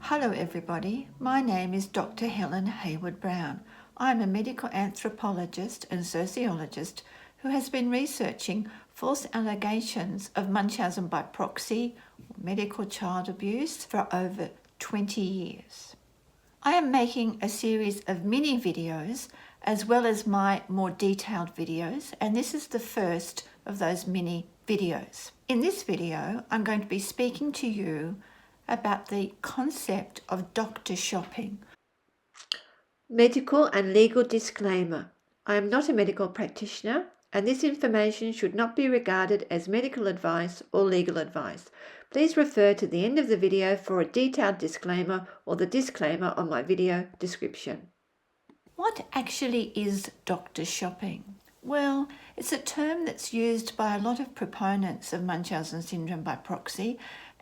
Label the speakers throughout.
Speaker 1: Hello everybody, my name is Dr. Helen Hayward-Brown. I'm a medical anthropologist and sociologist who has been researching false allegations of Munchausen by proxy, medical child abuse, for over 20 years. I am making a series of mini videos as well as my more detailed videos, and this is the first of those mini videos. In this video, I'm going to be speaking to you about the concept of doctor shopping. Medical and legal disclaimer. I am not a medical practitioner, and this information should not be regarded as medical advice or legal advice. Please refer to the end of the video for a detailed disclaimer or the disclaimer on my video description. What actually is doctor shopping? Well, it's a term that's used by a lot of proponents of Munchausen syndrome by proxy,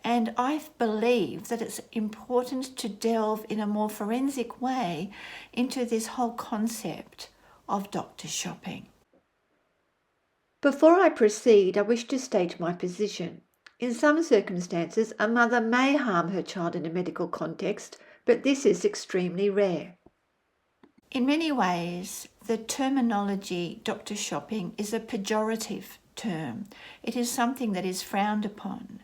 Speaker 1: and I believe that it's important to delve in a more forensic way into this whole concept of doctor shopping. Before I proceed, I wish to state my position. In some circumstances, a mother may harm her child in a medical context, but this is extremely rare. In many ways, the terminology doctor shopping is a pejorative term. It is something that is frowned upon.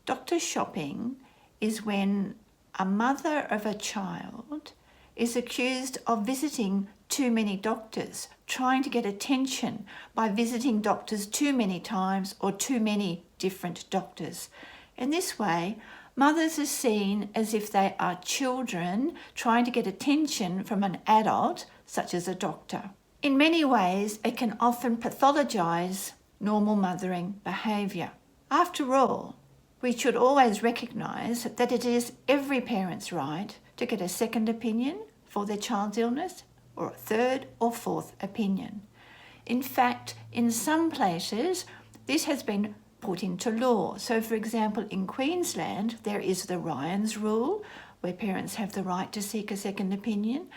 Speaker 1: Doctor shopping is when a mother of a child is accused of visiting too many doctors, trying to get attention by visiting doctors too many times or too many different doctors. In this way, mothers are seen as if they are children trying to get attention from an adult, such as a doctor. In many ways, it can often pathologise normal mothering behaviour. After all, we should always recognise that it is every parent's right to get a second opinion for their child's illness, or a third or fourth opinion. In fact, in some places, this has been put into law. So, for example, in Queensland, there is the Ryan's Rule, where parents have the right to seek a second opinion.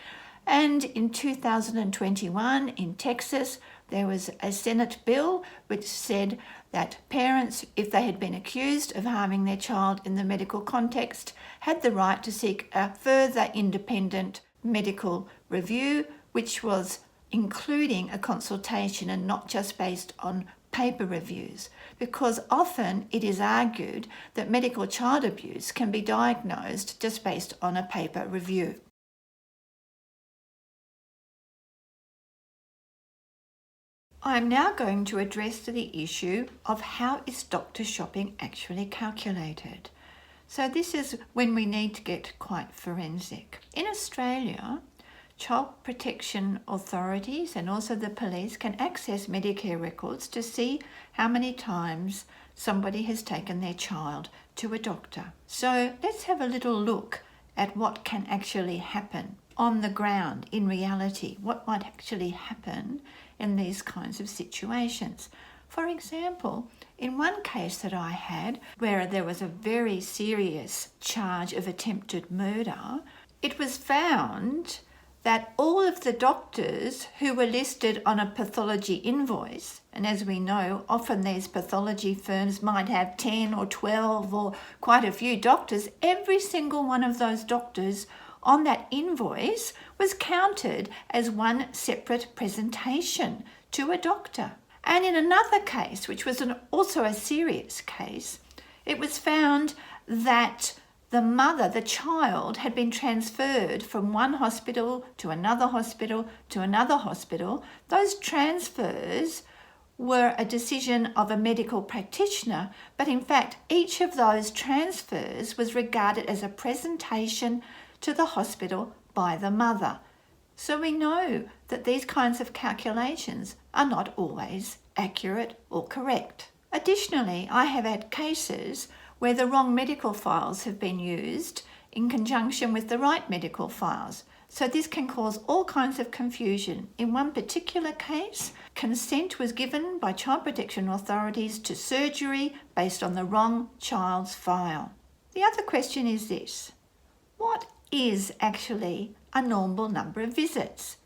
Speaker 1: And in 2021, in Texas, there was a Senate bill which said that parents, if they had been accused of harming their child in the medical context, had the right to seek a further independent medical review, which was including a consultation and not just based on paper reviews, because often it is argued that medical child abuse can be diagnosed just based on a paper review. I'm now going to address the issue of how is doctor shopping actually calculated. So this is when we need to get quite forensic. In Australia, child protection authorities and also the police can access Medicare records to see how many times somebody has taken their child to a doctor. So let's have a little look at what can actually happen on the ground in reality, what might actually happen in these kinds of situations. For example, in one case that I had where there was a very serious charge of attempted murder, it was found that all of the doctors who were listed on a pathology invoice, and as we know, often these pathology firms might have 10 or 12 or quite a few doctors, every single one of those doctors on that invoice was counted as one separate presentation to a doctor. And in another case, which was also a serious case, it was found that the mother, the child, had been transferred from one hospital to another hospital to another hospital. Those transfers were a decision of a medical practitioner, but in fact, each of those transfers was regarded as a presentation to the hospital by the mother. So we know that these kinds of calculations are not always accurate or correct. Additionally, I have had cases where the wrong medical files have been used in conjunction with the right medical files. So this can cause all kinds of confusion. In one particular case, consent was given by child protection authorities to surgery based on the wrong child's file. The other question is this: what is actually a normal number of visits?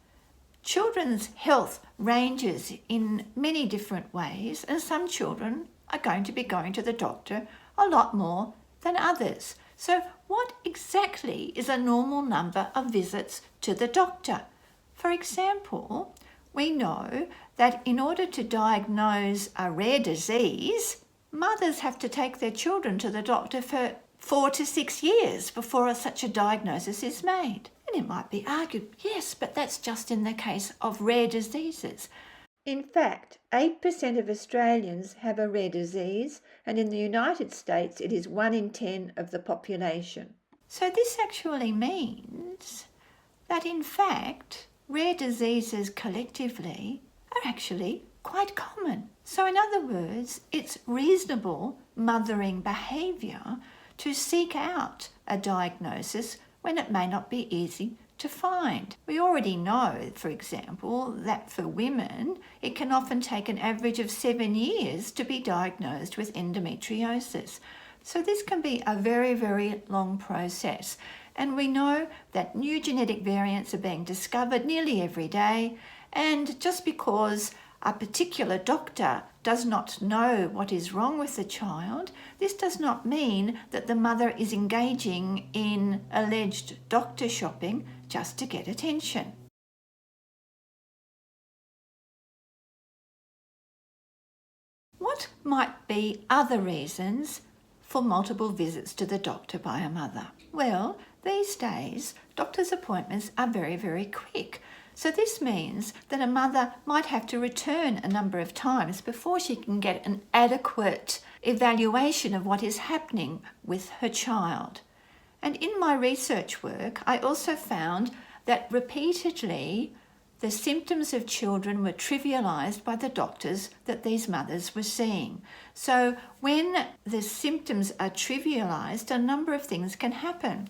Speaker 1: Children's health ranges in many different ways, and some children are going to be going to the doctor a lot more than others. So what exactly is a normal number of visits to the doctor? For example, we know that in order to diagnose a rare disease, mothers have to take their children to the doctor for 4 to 6 years before such a diagnosis is made. And it might be argued, yes, but that's just in the case of rare diseases. In fact, 8% of Australians have a rare disease, and in the United States it is 1 in 10 of the population. So this actually means that in fact, rare diseases collectively are actually quite common. So in other words, it's reasonable mothering behaviour to seek out a diagnosis when it may not be easy to find. We already know, for example, that for women, it can often take an average of 7 years to be diagnosed with endometriosis. So this can be a very, very long process. And we know that new genetic variants are being discovered nearly every day. And just because a particular doctor does not know what is wrong with the child, this does not mean that the mother is engaging in alleged doctor shopping just to get attention. What might be other reasons for multiple visits to the doctor by a mother? Well, these days, doctor's appointments are very, very quick. So this means that a mother might have to return a number of times before she can get an adequate evaluation of what is happening with her child. And in my research work, I also found that repeatedly the symptoms of children were trivialised by the doctors that these mothers were seeing. So when the symptoms are trivialised, a number of things can happen.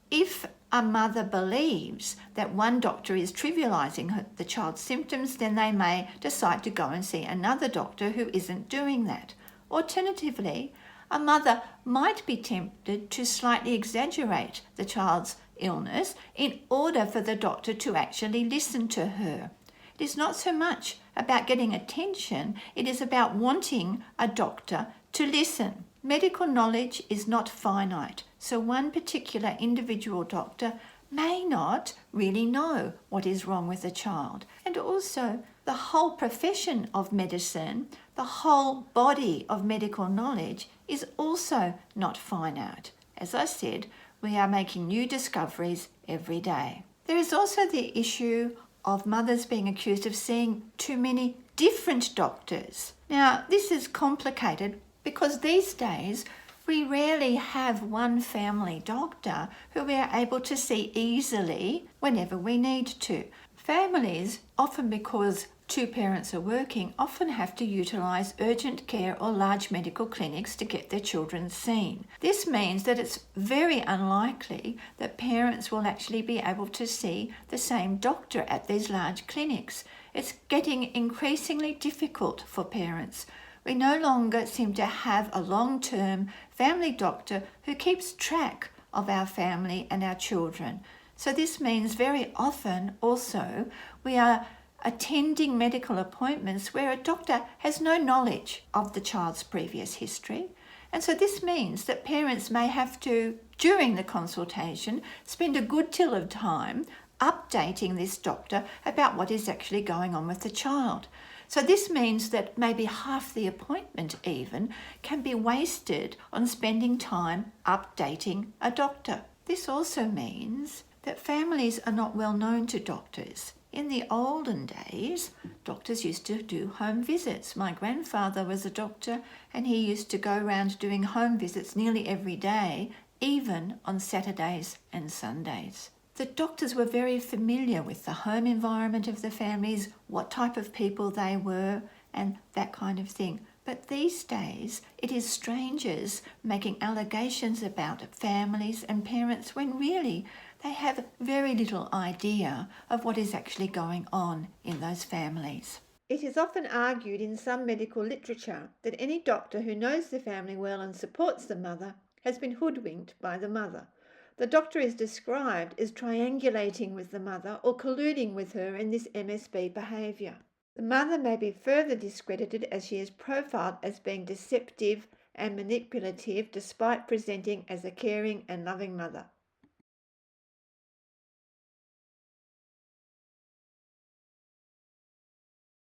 Speaker 1: If a mother believes that one doctor is trivialising the child's symptoms, then they may decide to go and see another doctor who isn't doing that. Alternatively, a mother might be tempted to slightly exaggerate the child's illness in order for the doctor to actually listen to her. It is not so much about getting attention, it is about wanting a doctor to listen. Medical knowledge is not finite, so one particular individual doctor may not really know what is wrong with a child. And also, the whole profession of medicine, the whole body of medical knowledge is also not finite. As I said, we are making new discoveries every day. There is also the issue of mothers being accused of seeing too many different doctors. Now, this is complicated because these days we rarely have one family doctor who we are able to see easily whenever we need to. Families, often because two parents are working, often have to utilise urgent care or large medical clinics to get their children seen. This means that it's very unlikely that parents will actually be able to see the same doctor at these large clinics. It's getting increasingly difficult for parents. We no longer seem to have a long-term family doctor who keeps track of our family and our children. So this means very often also we are attending medical appointments where a doctor has no knowledge of the child's previous history. And so this means that parents may have to, during the consultation, spend a good deal of time updating this doctor about what is actually going on with the child. So this means that maybe half the appointment even can be wasted on spending time updating a doctor. This also means that families are not well known to doctors. In the olden days, doctors used to do home visits. My grandfather was a doctor and he used to go around doing home visits nearly every day, even on Saturdays and Sundays. The doctors were very familiar with the home environment of the families, what type of people they were, and that kind of thing. But these days, it is strangers making allegations about families and parents when really they have very little idea of what is actually going on in those families. It is often argued in some medical literature that any doctor who knows the family well and supports the mother has been hoodwinked by the mother. The doctor is described as triangulating with the mother or colluding with her in this MSB behaviour. The mother may be further discredited as she is profiled as being deceptive and manipulative despite presenting as a caring and loving mother.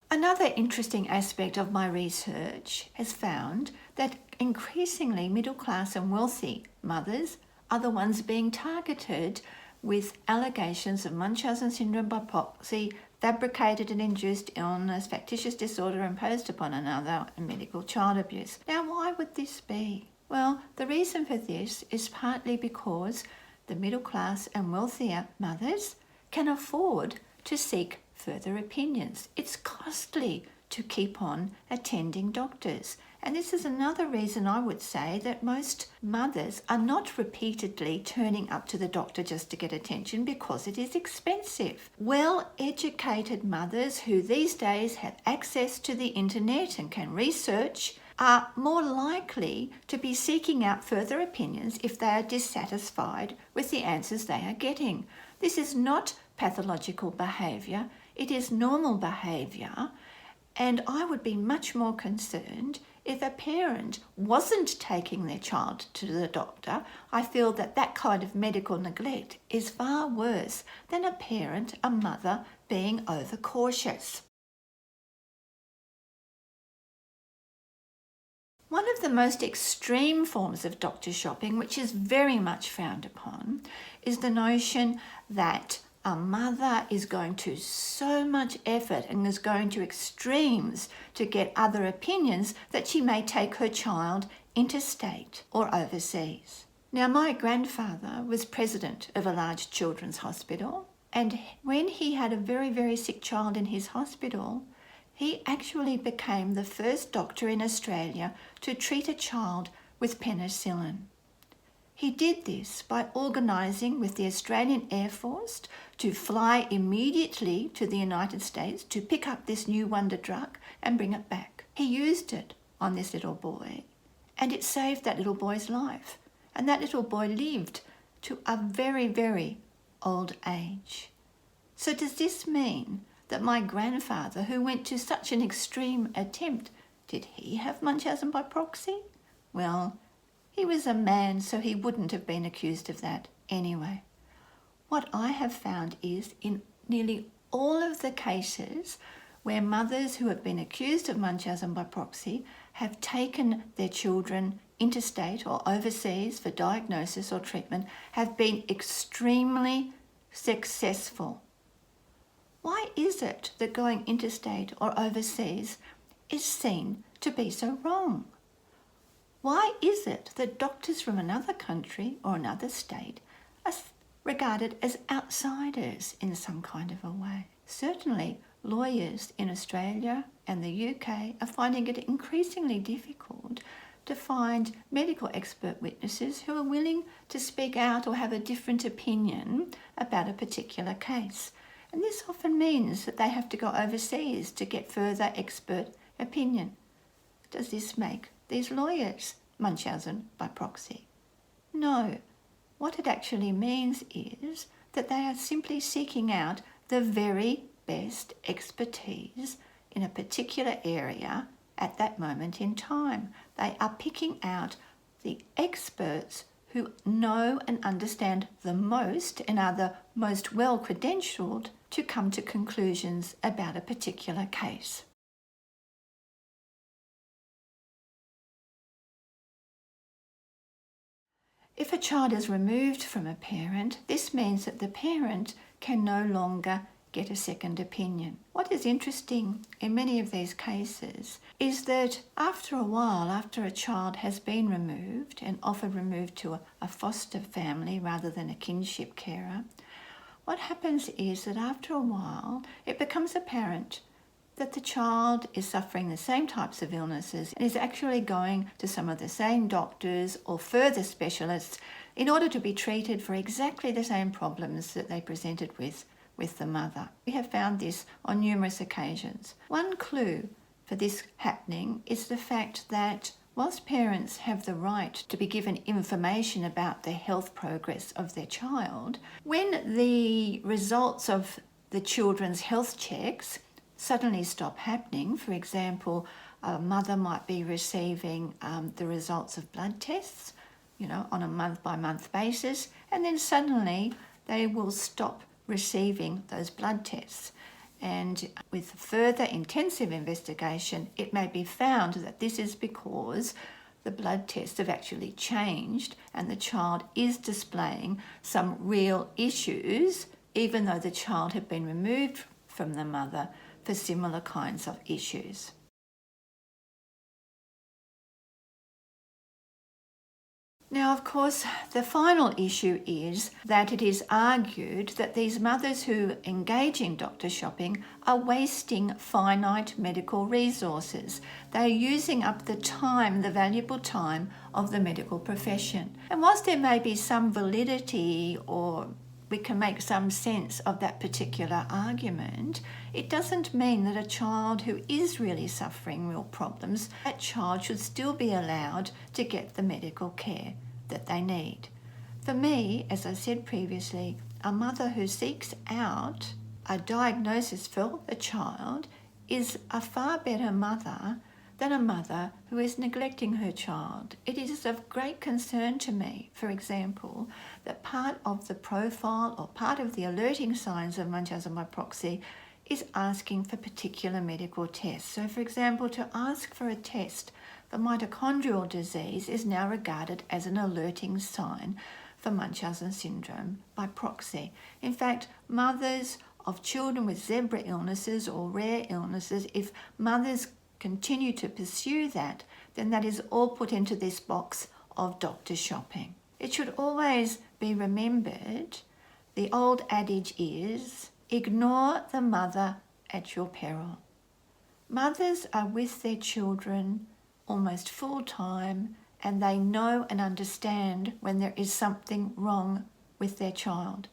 Speaker 1: Another interesting aspect of my research has found that increasingly middle class and wealthy mothers are the ones being targeted with allegations of Munchausen Syndrome by proxy, fabricated and induced illness, factitious disorder imposed upon another, and medical child abuse. Now, why would this be? Well, the reason for this is partly because the middle class and wealthier mothers can afford to seek further opinions. It's costly to keep on attending doctors. And this is another reason I would say that most mothers are not repeatedly turning up to the doctor just to get attention because it is expensive. Well-educated mothers who these days have access to the internet and can research are more likely to be seeking out further opinions if they are dissatisfied with the answers they are getting. This is not pathological behaviour, it is normal behaviour, and I would be much more concerned if a parent wasn't taking their child to the doctor. I feel that that kind of medical neglect is far worse than a parent, a mother, being overcautious. One of the most extreme forms of doctor shopping, which is very much frowned upon, is the notion that a mother is going to so much effort and is going to extremes to get other opinions that she may take her child interstate or overseas. Now, my grandfather was president of a large children's hospital, and when he had a very, very sick child in his hospital, he actually became the first doctor in Australia to treat a child with penicillin. He did this by organising with the Australian Air Force to fly immediately to the United States to pick up this new wonder drug and bring it back. He used it on this little boy, and it saved that little boy's life. And that little boy lived to a very, very old age. So does this mean that my grandfather, who went to such an extreme attempt, did he have Munchausen by proxy? Well, he was a man, so he wouldn't have been accused of that anyway. What I have found is in nearly all of the cases where mothers who have been accused of Munchausen by proxy have taken their children interstate or overseas for diagnosis or treatment have been extremely successful. Why is it that going interstate or overseas is seen to be so wrong? Why is it that doctors from another country or another state are regarded as outsiders in some kind of a way? Certainly, lawyers in Australia and the UK are finding it increasingly difficult to find medical expert witnesses who are willing to speak out or have a different opinion about a particular case. And this often means that they have to go overseas to get further expert opinion. Does this make these lawyers Munchausen by proxy? No. What it actually means is that they are simply seeking out the very best expertise in a particular area at that moment in time. They are picking out the experts who know and understand the most and are the most well-credentialed to come to conclusions about a particular case. If a child is removed from a parent, this means that the parent can no longer get a second opinion. What is interesting in many of these cases is that after a while, after a child has been removed and often removed to a foster family rather than a kinship carer, what happens is that after a while it becomes apparent that the child is suffering the same types of illnesses and is actually going to some of the same doctors or further specialists in order to be treated for exactly the same problems that they presented with the mother. We have found this on numerous occasions. One clue for this happening is the fact that whilst parents have the right to be given information about the health progress of their child, when the results of the children's health checks suddenly stop happening, for example, A mother might be receiving the results of blood tests, on a month-by-month basis, and then suddenly they will stop receiving those blood tests. And with further intensive investigation, it may be found that this is because the blood tests have actually changed and the child is displaying some real issues, even though the child had been removed from the mother for similar kinds of issues. Now, of course, the final issue is that it is argued that these mothers who engage in doctor shopping are wasting finite medical resources. They are using up the time, the valuable time of the medical profession. And whilst there may be some validity, or we can make some sense of that particular argument, it doesn't mean that a child who is really suffering real problems, that child should still be allowed to get the medical care that they need. For me, as I said previously, a mother who seeks out a diagnosis for the child is a far better mother than a mother who is neglecting her child. It is of great concern to me, for example, that part of the profile or part of the alerting signs of Munchausen by proxy is asking for particular medical tests. So, for example, to ask for a test for mitochondrial disease is now regarded as an alerting sign for Munchausen syndrome by proxy. In fact, mothers of children with zebra illnesses or rare illnesses, if mothers continue to pursue that, then that is all put into this box of doctor shopping. It should always be remembered, the old adage is, ignore the mother at your peril. Mothers are with their children almost full time, and they know and understand when there is something wrong with their child.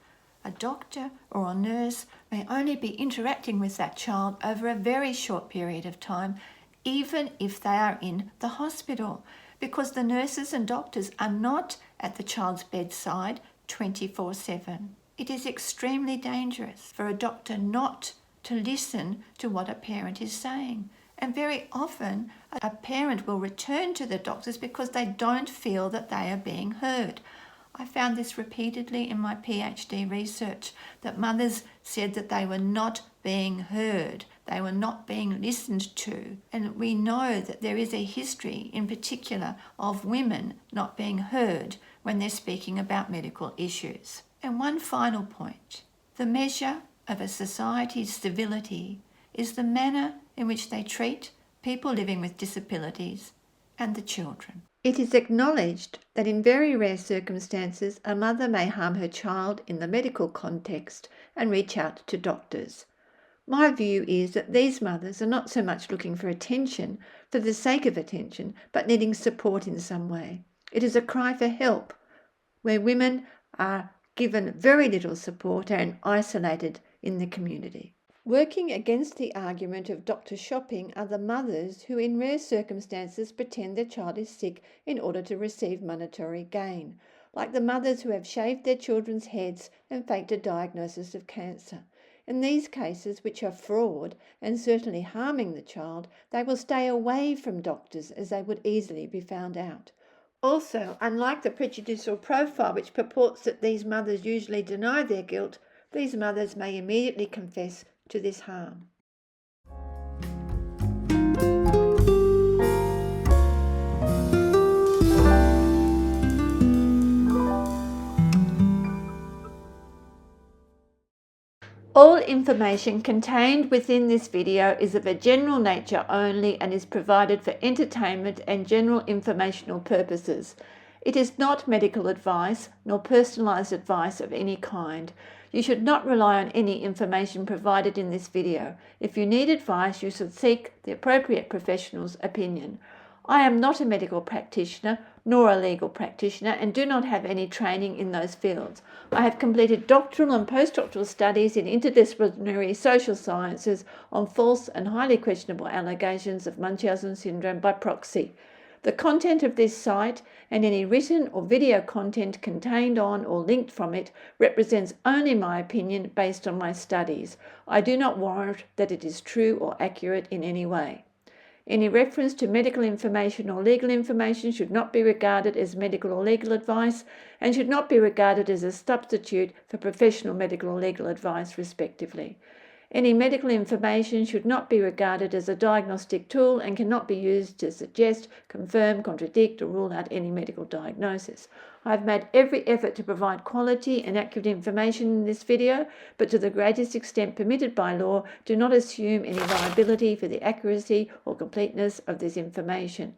Speaker 1: A doctor or a nurse may only be interacting with that child over a very short period of time, even if they are in the hospital, because the nurses and doctors are not at the child's bedside 24/7. It is extremely dangerous for a doctor not to listen to what a parent is saying. And very often, a parent will return to the doctors because they don't feel that they are being heard. I found this repeatedly in my PhD research, that mothers said that they were not being heard, they were not being listened to. And we know that there is a history, in particular, of women not being heard when they're speaking about medical issues. And one final point, the measure of a society's civility is the manner in which they treat people living with disabilities and the children. It is acknowledged that in very rare circumstances, a mother may harm her child in the medical context and reach out to doctors. My view is that these mothers are not so much looking for attention for the sake of attention, but needing support in some way. It is a cry for help, where women are given very little support and isolated in the community. Working against the argument of doctor shopping are the mothers who in rare circumstances pretend their child is sick in order to receive monetary gain, like the mothers who have shaved their children's heads and faked a diagnosis of cancer. In these cases, which are fraud and certainly harming the child, they will stay away from doctors as they would easily be found out. Also, unlike the prejudicial profile which purports that these mothers usually deny their guilt, these mothers may immediately confess to this harm. All information contained within this video is of a general nature only and is provided for entertainment and general informational purposes. It is not medical advice nor personalised advice of any kind. You should not rely on any information provided in this video. If you need advice, you should seek the appropriate professional's opinion. I am not a medical practitioner nor a legal practitioner and do not have any training in those fields. I have completed doctoral and postdoctoral studies in interdisciplinary social sciences on false and highly questionable allegations of Munchausen syndrome by proxy. The content of this site and any written or video content contained on or linked from it represents only my opinion based on my studies. I do not warrant that it is true or accurate in any way. Any reference to medical information or legal information should not be regarded as medical or legal advice and should not be regarded as a substitute for professional medical or legal advice, respectively. Any medical information should not be regarded as a diagnostic tool and cannot be used to suggest, confirm, contradict, or rule out any medical diagnosis. I've made every effort to provide quality and accurate information in this video, but to the greatest extent permitted by law, do not assume any liability for the accuracy or completeness of this information.